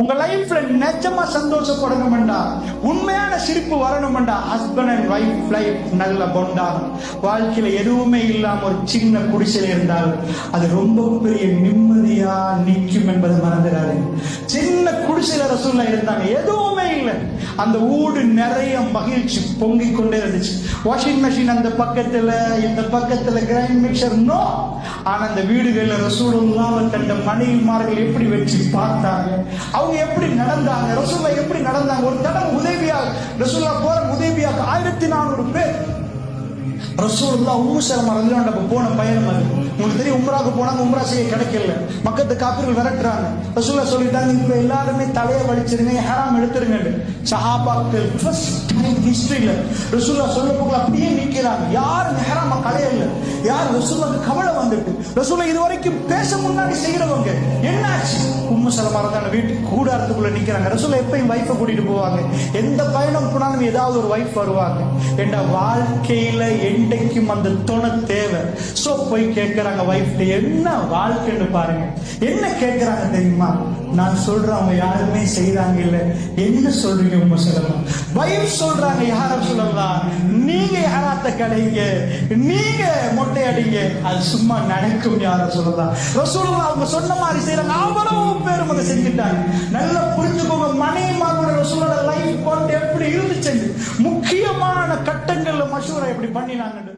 உங்க லைஃப்ல நிஜமா சந்தோஷப்படணும்டா, உண்மையான சிரிப்பு வரணும்டா, ஹஸ்பண்ட் அண்ட் வைஃப் லைஃப் நல்ல பொண்டாகும். வாழ்க்கையில எதுவுமே இல்லாம ஒரு சின்ன குடிசையில் இருந்தால் அது ரொம்ப பெரிய நிம்மதியா நிற்கும் என்பதை மறந்துடாது. சின்ன குடிசையில ரசூலுல்லாஹ் இருந்தாங்க, எதுவுமே இல்லை, அந்த ஊடு நிறைய மகிழ்ச்சி பொங்கிக் கொண்டே இருந்துச்சு. வாஷிங் மெஷின் அந்த பக்கத்துல, இந்த பக்கத்துல கிரைண்ட் மிக்சர் நோ. ஆனா அந்த வீடுகள்ல ரசூலுல்லாஹ் கண்ட மனைவிமார்கள் எப்படி வச்சு பார்த்தாங்க, அவங்க எப்படி நடந்தாங்க, ரசூலுல்லாஹ் எப்படி நடந்தாங்க. ஒரு தடவை உதவியா ரசூலுல்லாஹ் போற உதவியா 1400 பேர் ரசூலுல்லாஹ் உம்மு சலமா ரலியல்லாஹு போன பயணம் அது. உங்களுக்கு தெரியும், உம்ராக்கு போனாங்க, உம்ரா செய்ய கிடைக்கல, மக்கத்து காபிர்கள் விரட்டுறாங்க. ரசூலுல்லாஹ் சொல்லிட்டாங்க, இப்ப எல்லாருமே தலையை வலிச்சிருங்க, ஹராம் எடுத்துருங்க. சஹாபாக்கள் ஃபர்ஸ்ட் டைம் ஹிஸ்டரியில ரசூலுல்லாஹ் சொல்ல போக அப்படியே நிக்கிறாங்க, யாரும் ஹராம கலையல. யார் ரசூலுல்லாஹ்க்கு கவலை வந்துட்டு, ரசூலுல்லாஹ் இது வரைக்கும் பேச முன்னாடி செய்யறவங்க என்னாச்சு. உம்மு சலமா ரலியல்லாஹு வீட்டுக்கு கூடாரத்துக்குள்ள நிக்கிறாங்க. ரசூலுல்லாஹ் எப்பயும் வைஃபை கூட்டிட்டு போவாங்க, எந்த பயணம் போனாலும் ஏதாவது ஒரு வைஃப் வருவாங்க. என்ற வாழ்க்கையில என்றைக்கும் அந்த துணை தேவை. சோ போய் கேட்கிறாங்க வைஃப், என்ன வாழ்க்கைன்னு பாருங்க, என்ன கேட்கிறாங்க தெரியுமா? நான் சொல்றேன், அவங்க யாருமே செய்யறாங்க இல்ல, என்ன சொல்றீங்க உம்மு சலமா? வைஃப் சொல்றாங்க, யார சொல்லலாம், நீங்க யாராத்த கடைங்க, நீங்க மொட்டை அடிங்க, அது சும்மா நடக்கும். யார சொல்லலாம், ரசூலுல்லாஹ் அவங்க சொன்ன மாதிரி செய்யறாங்க. அவ்வளவு பேரும் அதை செஞ்சுட்டாங்க. நல்லா புரிஞ்சுக்கோங்க, மனைவிமாரோட ரசூலுல்லாஹ் லைஃப் கொண்டு எப்படி இருந்துச்சு, முக்கியமான கட்டங்கள்ல மஷூரா எப்படி பண்ணினாங்க.